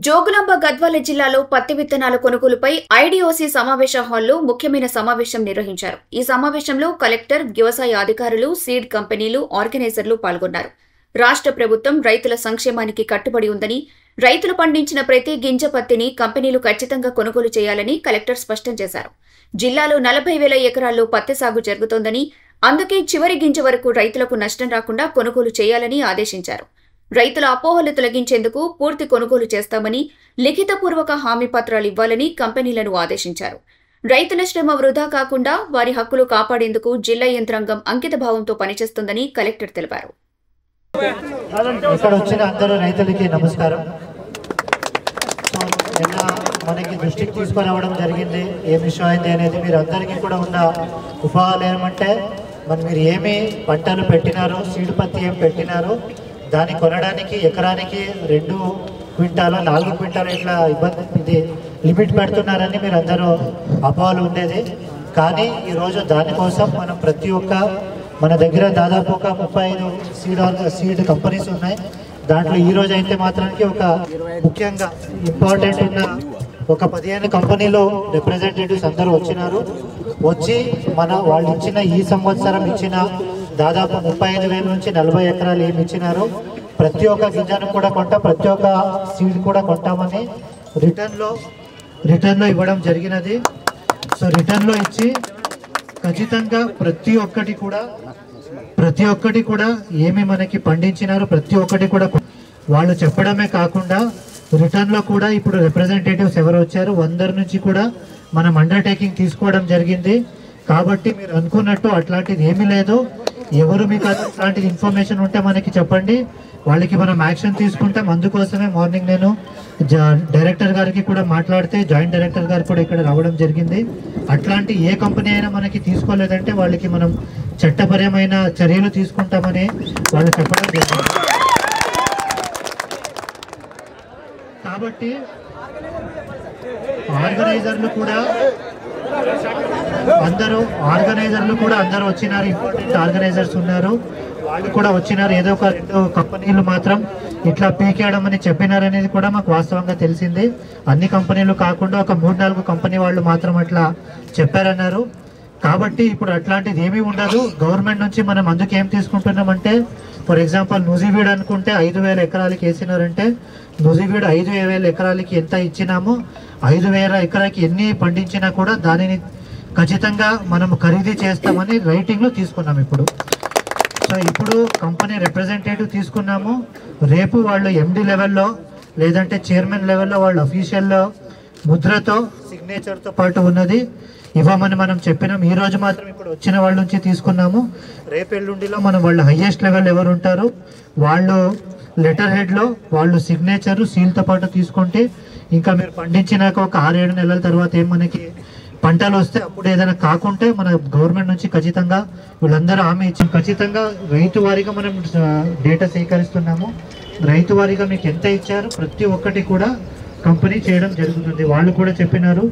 జోగులాంబ గద్వాల జిల్లాలో పత్తి విత్తనాల కొనుగోలుపై ఐడీఓసీ సమావేశ హాల్లో ముఖ్యమైన సమావేశం నిర్వహించారు. ఈ సమావేశంలో కలెక్టర్, వ్యవసాయ అధికారులు, సీడ్ కంపెనీలు, ఆర్గనైజర్లు పాల్గొన్నారు. రాష్ట్ర ప్రభుత్వం రైతుల సంక్షేమానికి కట్టుబడి ఉందని, రైతులు పండించిన ప్రతి గింజ పత్తిని కంపెనీలు ఖచ్చితంగా కొనుగోలు చేయాలని కలెక్టర్ స్పష్టం చేశారు. జిల్లాలో 40,000 ఎకరాల్లో పత్తి సాగు జరుగుతోందని, అందుకే చివరి గింజ వరకు రైతులకు నష్టం రాకుండా కొనుగోలు చేయాలని ఆదేశించారు. రైతుల అపోహలు తొలగించేందుకు పూర్తి కొనుగోలు చేస్తామని, లిఖితపూర్వక హామీ పత్రాలు ఇవ్వాలని కంపెనీలను ఆదేశించారు. రైతుల శ్రమ వృధా కాకుండా వారి హక్కులు కాపాడేందుకు జిల్లా యంత్రాంగం అంకితభావంతో పనిచేస్తుందని కలెక్టర్ తెలిపారు. ఇక్కడ వచ్చిన అందరూ రైతులకి నమస్కారం. నిన్న మనకి దృష్టికి తీసుకురావడం జరిగింది. ఏ విషయం అయింది అనేది మీరు అందరికీ కూడా ఉన్న ఉపాయాలు ఏమంటే, మీరు ఏమి పంటలు పెట్టినారో, సీడ్ పత్తి ఏం పెట్టినారో దాన్ని కొనడానికి ఎకరానికి 2 క్వింటాలు 4 క్వింటాలు ఇట్లా ఇది లిమిట్ పెడుతున్నారని మీరు అందరూ అపోహలు ఉండేది. కానీ ఈరోజు దానికోసం మనం ప్రతి ఒక్క మన దగ్గర దాదాపు ఒక 35 సీడ్ కంపెనీస్ ఉన్నాయి. దాంట్లో ఈరోజు అయితే మాత్రానికి ఒక ముఖ్యంగా ఇంపార్టెంట్ ఉన్న ఒక 15 కంపెనీలు రిప్రజెంటేటివ్స్ అందరూ వచ్చినారు. వచ్చి వాళ్ళు ఇచ్చిన ఈ సంవత్సరం ఇచ్చిన దాదాపు 35,000 నుంచి 40 ఎకరాలు ఏమి ఇచ్చినారో ప్రతి ఒక్క గింజను కూడా కొంటాం, ప్రతి ఒక్క సీడ్ కూడా కొంటామని రిటర్న్లో ఇవ్వడం జరిగినది. సో రిటర్న్లో ఇచ్చి ఖచ్చితంగా ప్రతి ఒక్కటి కూడా ఏమి మనకి పండించినారో ప్రతి ఒక్కటి కూడా వాళ్ళు చెప్పడమే కాకుండా రిటర్న్లో కూడా ఇప్పుడు రిప్రజెంటేటివ్స్ ఎవరు వచ్చారు అందరి నుంచి కూడా మనం అండర్టేకింగ్ తీసుకోవడం జరిగింది. కాబట్టి మీరు అనుకున్నట్టు అట్లాంటిది ఏమీ లేదు. ఎవరు మీకు అట్లాంటిది ఇన్ఫర్మేషన్ ఉంటే మనకి చెప్పండి, వాళ్ళకి మనం యాక్షన్ తీసుకుంటాం. అందుకోసమే మార్నింగ్ నేను డైరెక్టర్ గారికి కూడా మాట్లాడితే జాయింట్ డైరెక్టర్ గారు కూడా ఇక్కడ రావడం జరిగింది. అట్లాంటి ఏ కంపెనీ అయినా మనకి తీసుకోలేదంటే వాళ్ళకి మనం చట్టపరమైన చర్యలు తీసుకుంటామని వాళ్ళు చెప్పడం జరిగింది. కాబట్టి ఆర్గనైజర్లు కూడా అందరూ వచ్చినారు. ఇంపార్టెంట్ ఆర్గనైజర్స్ ఉన్నారు, వాళ్ళు కూడా వచ్చినారు. ఏదో ఒక 2 కంపెనీలు మాత్రం ఇట్లా పీకేయడం అని చెప్పినారనేది కూడా మాకు వాస్తవంగా తెలిసింది. అన్ని కంపెనీలు కాకుండా ఒక 3-4 కంపెనీ వాళ్ళు మాత్రం అట్లా చెప్పారన్నారు. కాబట్టి ఇప్పుడు అట్లాంటిది ఏమీ ఉండదు. గవర్నమెంట్ నుంచి మనం అందుకు ఏం తీసుకుంటున్నామంటే, ఫర్ ఎగ్జాంపుల్ నుజివీడ్ అనుకుంటే 5,000 ఎకరాలకి వేసినారంటే నుజివీడ్ 5,000 ఎకరాలకి ఎంత ఇచ్చినామో 5,000 ఎకరాలకి ఎన్ని పండించినా కూడా దానిని ఖచ్చితంగా మనం ఖరీదు చేస్తామని రైటింగ్లో తీసుకున్నాం. ఇప్పుడు కంపెనీ రిప్రజెంటేటివ్ తీసుకున్నాము. రేపు వాళ్ళు ఎండి లెవెల్లో లేదంటే చైర్మన్ లెవెల్లో వాళ్ళు అఫీషియల్ ముద్రతో సిగ్నేచర్తో పాటు ఉన్నది ఇవ్వమని మనం చెప్పినాం. ఈ రోజు మాత్రం ఇప్పుడు వచ్చిన వాళ్ళ నుంచి తీసుకున్నాము. రేపు ఎల్లుండిలో మనం వాళ్ళు హైయెస్ట్ లెవెల్ ఎవరు ఉంటారు వాళ్ళు లెటర్ హెడ్లో వాళ్ళు సిగ్నేచర్ సీల్తో పాటు తీసుకుంటే ఇంకా మీరు పండించినాక ఒక 6-7 నెలల తర్వాత ఏం మనకి పంటలు వస్తే అప్పుడు ఏదైనా కాకుంటే మన గవర్నమెంట్ నుంచి ఖచ్చితంగా వీళ్ళందరూ హామీ ఇచ్చి ఖచ్చితంగా రైతు వారీగా మనం డేటా సేకరిస్తున్నాము. రైతు వారీగా మీకు ఎంత ఇచ్చారు ప్రతి ఒక్కటి కూడా కంపెనీ చేయడం జరుగుతుంది. వాళ్ళు కూడా చెప్పినారు